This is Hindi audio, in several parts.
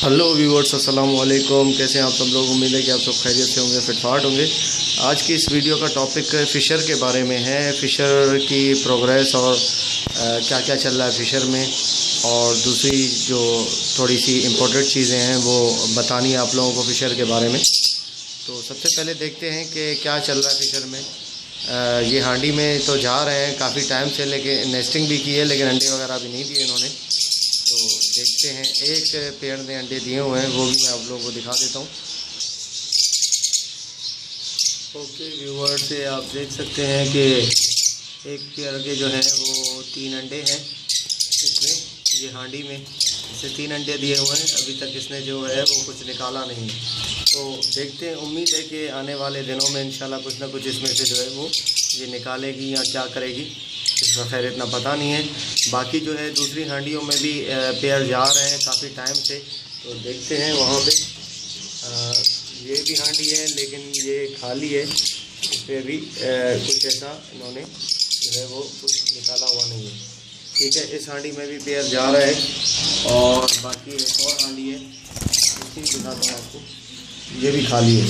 हेलो व्यूअर्स, अस्सलाम वालेकुम। कैसे हैं आप सब लोग? उम्मीद है कि आप सब खैरियत से होंगे, फिटफाट होंगे। आज की इस वीडियो का टॉपिक फ़िशर के बारे में है। फ़िशर की प्रोग्रेस और क्या क्या चल रहा है फ़िशर में, और दूसरी जो थोड़ी सी इम्पोर्टेंट चीज़ें हैं वो बतानी है आप लोगों को फ़िशर के बारे में। तो सबसे पहले देखते हैं कि क्या चल रहा है फ़िशर में। ये हांडी में तो जा रहे हैं काफ़ी टाइम से, लेकिन नेस्टिंग भी की है, लेकिन अंडे वगैरह भी नहीं दिए इन्होंने। तो देखते हैं, एक पेड़ ने अंडे दिए हुए हैं, वो भी मैं आप लोगों को दिखा देता हूँ। ओके व्यूअर्स, से आप देख सकते हैं कि एक पेड़ के जो है वो 3 अंडे हैं इसमें, ये हांडी में इसे 3 अंडे दिए हुए हैं। अभी तक इसने जो है वो कुछ निकाला नहीं। तो देखते हैं, उम्मीद है कि आने वाले दिनों में इंशाल्लाह कुछ ना कुछ इसमें से जो है वो ये निकालेगी या क्या करेगी, इसका खैर इतना पता नहीं है। बाकी जो है दूसरी हांडियों में भी पेयर जा रहे हैं काफ़ी टाइम से, तो देखते हैं वहाँ पे। ये भी हांडी है लेकिन ये खाली है, इस पर भी कुछ ऐसा इन्होंने जो है वो कुछ निकाला हुआ नहीं है। ठीक है, इस हांडी में भी पेयर जा रहा है, और बाकी एक और हांडी है, इसकी दिखाता हूँ आपको। ये भी खाली है,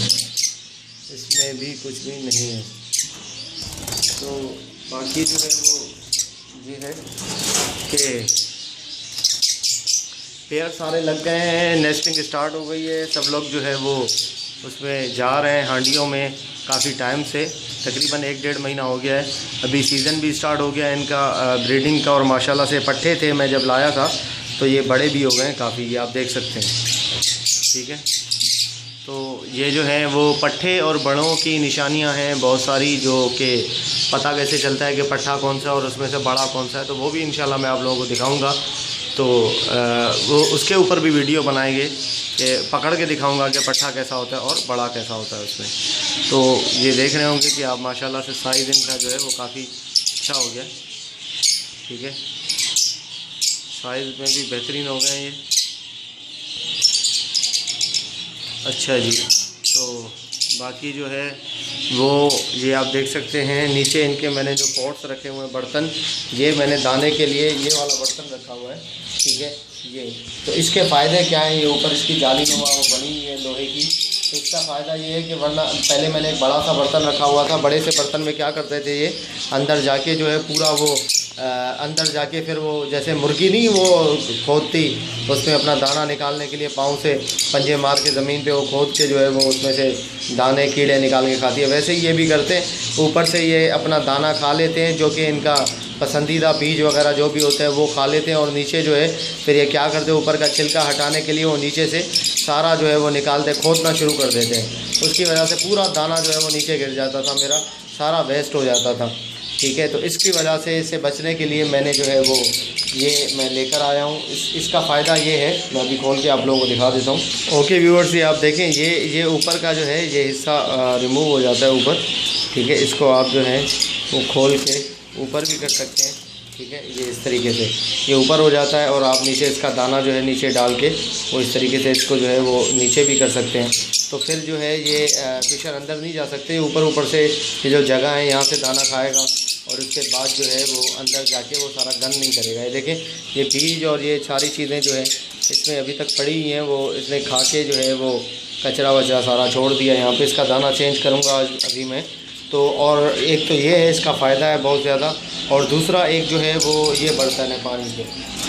इसमें भी कुछ भी नहीं है। तो बाकी जो है वो ये है कि पेयर सारे लग गए हैं, नेस्टिंग स्टार्ट हो गई है। सब लोग जो है वो उसमें जा रहे हैं हांडियों में काफ़ी टाइम से, तकरीबन 1-1.5 महीना हो गया है। अभी सीज़न भी स्टार्ट हो गया है इनका ब्रीडिंग का, और माशाल्लाह से पट्ठे थे मैं जब लाया था तो ये बड़े भी हो गए हैं काफ़ी, ये आप देख सकते हैं। ठीक है, तो ये जो है वो पट्ठे और बड़ों की निशानियां हैं बहुत सारी, जो कि पता कैसे चलता है कि पट्ठा कौन सा और उसमें से बड़ा कौन सा है, तो वो भी इंशाल्लाह मैं आप लोगों को दिखाऊंगा। तो वो उसके ऊपर भी वीडियो बनाएंगे कि पकड़ के दिखाऊंगा कि पट्ठा कैसा होता है और बड़ा कैसा होता है उसमें। तो ये देख रहे होंगे कि आप माशाल्लाह से साइज़ इनका जो है वो काफ़ी अच्छा हो गया। ठीक है, साइज़ में भी बेहतरीन हो गए हैं ये। अच्छा जी, तो बाकी जो है वो ये आप देख सकते हैं नीचे इनके मैंने जो पॉट्स रखे हुए हैं, बर्तन, ये मैंने दाने के लिए ये वाला बर्तन रखा हुआ है। ठीक है, ये तो इसके फ़ायदे क्या हैं, ये ऊपर इसकी जाली नुमा वो बनी हुई है लोहे की। तो इसका फ़ायदा ये है कि वरना पहले मैंने एक बड़ा सा बर्तन रखा हुआ था, बड़े से बर्तन में क्या करते थे, ये अंदर जाके जो है पूरा वो अंदर जाके फिर वो जैसे मुर्गी नहीं वो खोदती, उसमें अपना दाना निकालने के लिए पाँव से पंजे मार के ज़मीन पे वो खोद के जो है वो उसमें से दाने कीड़े निकाल के खाती है। वैसे ही ये भी करते हैं, ऊपर से ये अपना दाना खा लेते हैं, जो कि इनका पसंदीदा बीज वगैरह जो भी होते हैं वो खा लेते हैं। और नीचे जो है फिर ये क्या करते हैं, ऊपर का छिलका हटाने के लिए वो नीचे से सारा जो है वो निकालते, खोदना शुरू कर देते हैं। उसकी वजह से पूरा दाना जो है वो नीचे गिर जाता था, मेरा सारा वेस्ट हो जाता था। ठीक है, तो इसकी वजह से इससे बचने के लिए मैंने जो है वो ये मैं लेकर आया हूँ। इसका फ़ायदा ये है, मैं अभी खोल के आप लोगों को दिखा देता हूँ। ओके व्यूअर्स, ये आप देखें, ये ऊपर का जो है ये हिस्सा रिमूव हो जाता है ऊपर। ठीक है, इसको आप जो है वो खोल के ऊपर भी कर सकते हैं। ठीक है, ये इस तरीके से ये ऊपर हो जाता है, और आप नीचे इसका दाना जो है नीचे डाल के वो इस तरीके से इसको जो है वो नीचे भी कर सकते हैं। तो फिर जो है ये फ़िशर अंदर नहीं जा सकते, ऊपर से ये जो जगह है यहाँ से दाना खाएगा, और उसके बाद जो है वो अंदर जाके वो सारा गंद नहीं करेगा। ये देखें, ये बीज और ये सारी चीज़ें जो है इसमें अभी तक पड़ी हुई हैं, वो इसने खा के जो है वो कचरा वचरा सारा छोड़ दिया। यहाँ पे इसका दाना चेंज करूँगा अभी मैं। तो और एक तो ये है, इसका फ़ायदा है बहुत ज़्यादा, और दूसरा एक जो है वो ये बर्तन है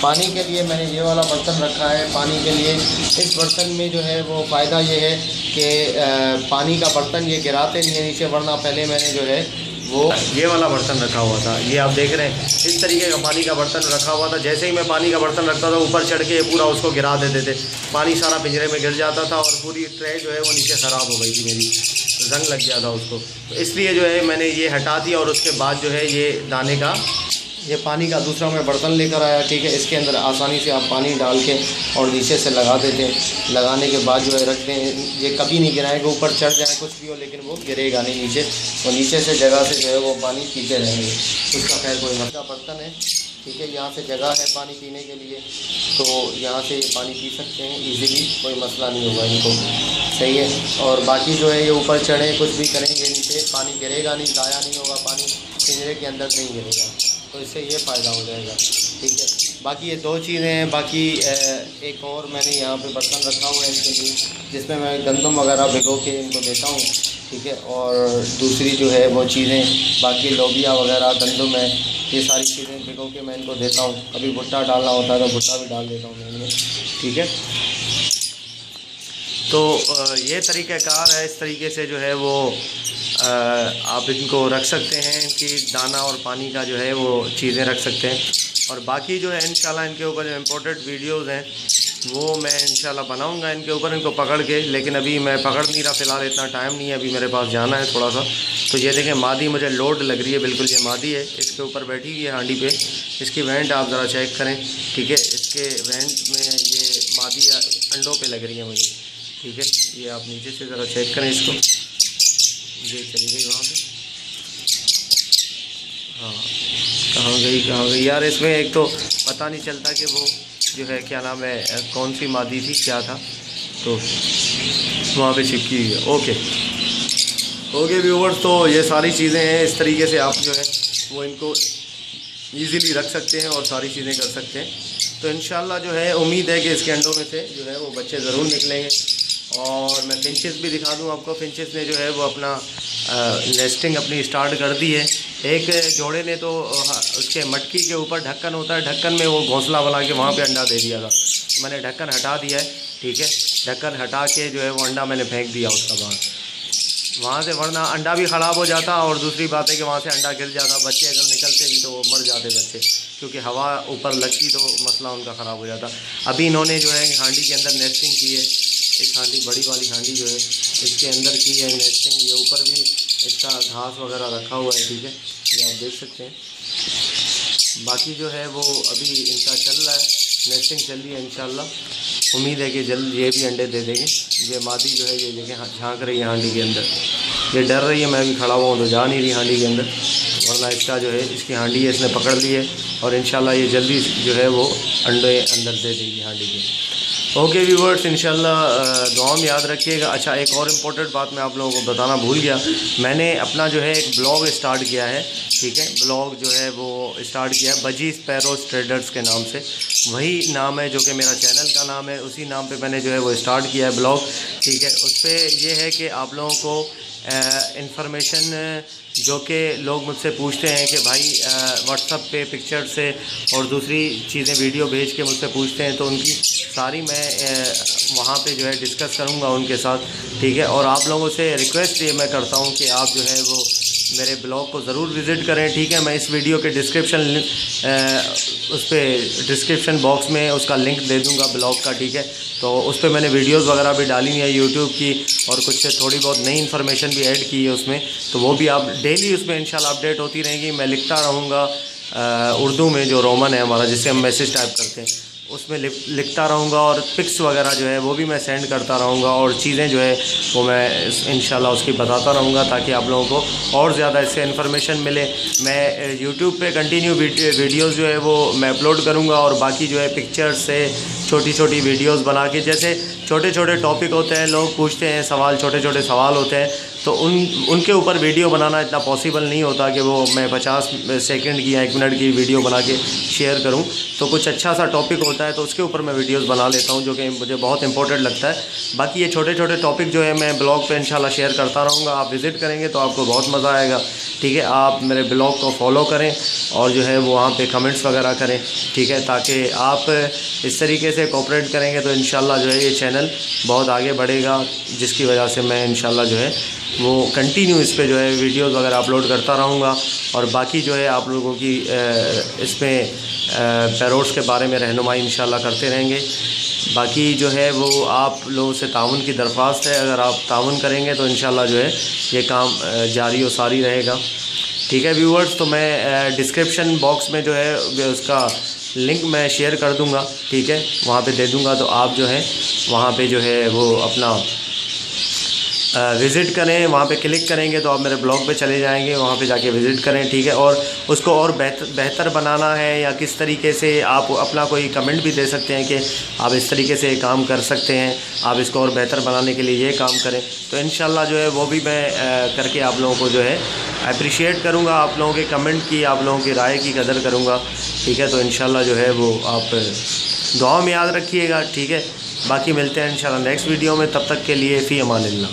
पानी के लिए मैंने ये वाला बर्तन रखा है पानी के लिए। इस बर्तन में जो है वो फ़ायदा ये है कि पानी का बर्तन ये गिराते नहीं है नीचे, वरना पहले मैंने जो है वो ये वाला बर्तन रखा हुआ था, ये आप देख रहे हैं इस तरीके का पानी का बर्तन रखा हुआ था। जैसे ही मैं पानी का बर्तन रखता था, ऊपर चढ़ के पूरा उसको गिरा देते थे, पानी सारा पिंजरे में गिर जाता था, और पूरी ट्रे जो है वो नीचे ख़राब हो गई थी मेरी, रंग लग गया था उसको। तो इसलिए जो है मैंने ये हटा दिया, और उसके बाद जो है ये दाने का ये पानी का दूसरा मैं बर्तन लेकर आया। ठीक है, इसके अंदर आसानी से आप पानी डाल के और नीचे से लगा देते हैं। लगाने के बाद जो है रख दें, ये कभी नहीं गिराएगा, ऊपर चढ़ जाए कुछ भी हो, लेकिन वो गिरेगा नहीं नीचे, और नीचे से जगह से जो है वो पानी पीते रहेंगे। उसका खैर कोई मसला बर्तन है। ठीक है, यहाँ से जगह है पानी पीने के लिए, तो यहाँ से पानी पी सकते हैं ईज़िली, कोई मसला नहीं होगा इनको। सही है, और बाकी जो है ये ऊपर चढ़े कुछ भी करेंगे, नीचे पानी गिरेगा नहीं, ज़ाया नहीं होगा, पानी पिंजरे के अंदर नहीं गिरेगा, तो इससे ये फ़ायदा हो जाएगा। ठीक है, बाकी ये 2 चीज़ें हैं। बाकी एक और मैंने यहाँ पे बर्तन रखा हुआ है इसके लिए, जिसमें मैं गंदम वगैरह भिगो के इनको देता हूँ, ठीक है। और दूसरी जो है वो चीज़ें बाकी लोबिया वगैरह गंदम है, ये सारी चीज़ें भिगो के मैं इनको देता हूँ। कभी भुट्टा डालना होता है तो भुट्टा भी डाल देता हूँ मैं इनमें, ठीक है। तो ये तरीक़ाकार है, इस तरीके से जो है वो आप इनको रख सकते हैं। इनकी दाना और पानी का जो है वो चीज़ें रख सकते हैं। और बाकी जो है इंशाल्लाह इनके ऊपर जो इम्पोर्टेड वीडियोज़ हैं वो मैं इंशाल्लाह बनाऊंगा इनके ऊपर, इनको पकड़ के। लेकिन अभी मैं पकड़ नहीं रहा फ़िलहाल, इतना टाइम नहीं है, अभी मेरे पास जाना है थोड़ा सा। तो ये देखें मादी मुझे लोड लग रही है, बिल्कुल ये मादी है, इसके ऊपर बैठी हुई है हांडी पे। इसकी वेंट आप ज़रा चेक करें, ठीक है। इसके वेंट में ये मादी अंडों पर लग रही है मुझे, ठीक है। ये आप नीचे से ज़रा चेक करें इसको, ये चली गई वहाँ पे। हाँ, कहाँ गई यार। इसमें एक तो पता नहीं चलता कि वो जो है क्या नाम है, कौन सी मादी थी क्या था, तो वहाँ पे चिपकी हुई है। ओके व्यूअर्स, तो ये सारी चीज़ें हैं। इस तरीके से आप जो है वो इनको ईज़िली रख सकते हैं और सारी चीज़ें कर सकते हैं। तो इंशाल्लाह जो है उम्मीद है कि इसके अंडों में से जो है वो बच्चे ज़रूर निकलेंगे। और मैं फिंचेस भी दिखा दूं आपको। फिंचेस ने जो है वो अपना नेस्टिंग अपनी स्टार्ट कर दी है। एक जोड़े ने तो उसके मटकी के ऊपर ढक्कन होता है, ढक्कन में वो घोंसला बना के वहाँ पे अंडा दे दिया था। मैंने ढक्कन हटा दिया है, ठीक है। ढक्कन हटा के जो है वो अंडा मैंने फेंक दिया उसका बाहर वहाँ से, वरना अंडा भी ख़राब हो जाता। और दूसरी बात है कि वहाँ से अंडा गिर जाता, बच्चे अगर निकलते भी तो वो मर जाते बच्चे, क्योंकि हवा ऊपर लगती तो मसला उनका ख़राब हो जाता। अभी इन्होंने जो है हांडी के अंदर नेस्टिंग की है। एक हांडी, बड़ी वाली हांडी जो है इसके अंदर की है नेस्टिंग। ये ऊपर भी इसका घास वगैरह रखा हुआ है, ठीक है, ये आप देख सकते हैं। बाकी जो है वो अभी इनका चल रहा है, नेस्टिंग चल रही है। इंशाल्लाह उम्मीद है कि जल्द ये भी अंडे दे देंगे। ये मादी जो है ये देखें झांक रही है हांडी के अंदर, ये डर रही है। मैं भी खड़ा हुआ हूँ तो जा नहीं रही हांडी के अंदर, वरना इसका जो है इसकी हांडी है इसने पकड़ ली है। और इंशाल्लाह ये जल्दी जो है वो अंडे अंदर दे देगी हांडी के। ओके व्यूअर्स, इंशाल्लाह दुआ में याद रखिएगा। अच्छा, एक और इम्पोर्टेंट बात मैं आप लोगों को बताना भूल गया। मैंने अपना जो है एक ब्लॉग स्टार्ट किया है, ठीक है। ब्लॉग जो है वो स्टार्ट किया है बजी स्पैरोज ट्रेडर्स के नाम से। वही नाम है जो कि मेरा चैनल का नाम है, उसी नाम पे मैंने जो है वो स्टार्ट किया है ब्लॉग, ठीक है। उस पर ये है कि आप लोगों को इंफॉर्मेशन जो कि लोग मुझसे पूछते हैं कि भाई व्हाट्सअप पे पिक्चर से और दूसरी चीज़ें वीडियो भेज के मुझसे पूछते हैं, तो उनकी सारी मैं वहाँ पे जो है डिस्कस करूँगा उनके साथ, ठीक है। और आप लोगों से रिक्वेस्ट ये मैं करता हूँ कि आप जो है वो मेरे ब्लॉग को ज़रूर विज़िट करें, ठीक है। मैं इस वीडियो के उस पर डिस्क्रिप्शन बॉक्स में उसका लिंक दे दूँगा ब्लॉग का, ठीक है। तो उस पर मैंने वीडियोस वगैरह भी डाली है यूट्यूब की, और कुछ थोड़ी बहुत नई इन्फॉर्मेशन भी ऐड की है उसमें। तो वो भी आप डेली उसमें इंशाल्लाह अपडेट होती रहेगी। मैं लिखता रहूँगा उर्दू में, जो रोमन है हमारा जिससे हम मैसेज टाइप करते हैं, उसमें लिखता रहूँगा। और पिक्स वगैरह जो है वो भी मैं सेंड करता रहूँगा, और चीज़ें जो है वो मैं इंशाल्लाह उसकी बताता रहूँगा, ताकि आप लोगों को और ज़्यादा इससे इन्फॉर्मेशन मिले। मैं यूट्यूब पे कंटिन्यू वीडियोज़ जो है वो मैं अपलोड करूँगा, और बाकी जो है पिक्चर्स से छोटी छोटी वीडियोज़ बना के, जैसे छोटे छोटे टॉपिक होते हैं, लोग पूछते हैं सवाल, छोटे छोटे सवाल होते हैं, तो उनके ऊपर वीडियो बनाना इतना पॉसिबल नहीं होता कि वो मैं 50 सेकंड की या 1 मिनट की वीडियो बना के शेयर करूं। तो कुछ अच्छा सा टॉपिक होता है तो उसके ऊपर मैं वीडियोस बना लेता हूं, जो कि मुझे बहुत इंपॉर्टेंट लगता है। बाकी ये छोटे छोटे टॉपिक जो है मैं ब्लॉग पे इंशाल्लाह शेयर करता रहूँगा। आप विज़िट करेंगे तो आपको बहुत मज़ा आएगा, ठीक है। आप मेरे ब्लॉग को फॉलो करें और जो है वो वहाँ पर कमेंट्स वगैरह करें, ठीक है, ताकि आप इस तरीके से कोऑपरेट करेंगे तो इंशाल्लाह जो है ये चैनल बहुत आगे बढ़ेगा, जिसकी वजह से मैं इंशाल्लाह जो है वो कंटिन्यू इस पे जो है वीडियोस वगैरह अपलोड करता रहूँगा। और बाकी जो है आप लोगों की इसमें पैरोट्स के बारे में रहनुमाई इंशाल्लाह करते रहेंगे। बाकी जो है वो आप लोगों से ताउन की दरख्वास्त है, अगर आप ताउन करेंगे तो इंशाल्लाह जो है ये काम जारी और सारी रहेगा, ठीक है व्यूअर्स। तो मैं डिस्क्रिप्शन बॉक्स में जो है उसका लिंक मैं शेयर कर दूंगा, ठीक है, वहाँ पे दे दूंगा। तो आप जो है वहाँ पे जो है वो अपना विज़िट करें, वहाँ पे क्लिक करेंगे तो आप मेरे ब्लॉग पे चले जाएंगे, वहाँ पे जाके विज़िट करें, ठीक है। और उसको और बेहतर बनाना है या किस तरीके से आप अपना कोई कमेंट भी दे सकते हैं कि आप इस तरीके से काम कर सकते हैं, आप इसको और बेहतर बनाने के लिए ये काम करें। तो इंशाल्लाह जो है वो भी मैं करके आप लोगों को जो है अप्रिशिएट करूँगा, आप लोगों के कमेंट की, आप लोगों की राय की कदर करूँगा, ठीक है। तो इंशाल्लाह जो है वो आप दुआ में याद रखिएगा, ठीक है। बाकी मिलते हैं इंशाल्लाह नेक्स्ट वीडियो में, तब तक के लिए फ़ी अमानिल्लाह।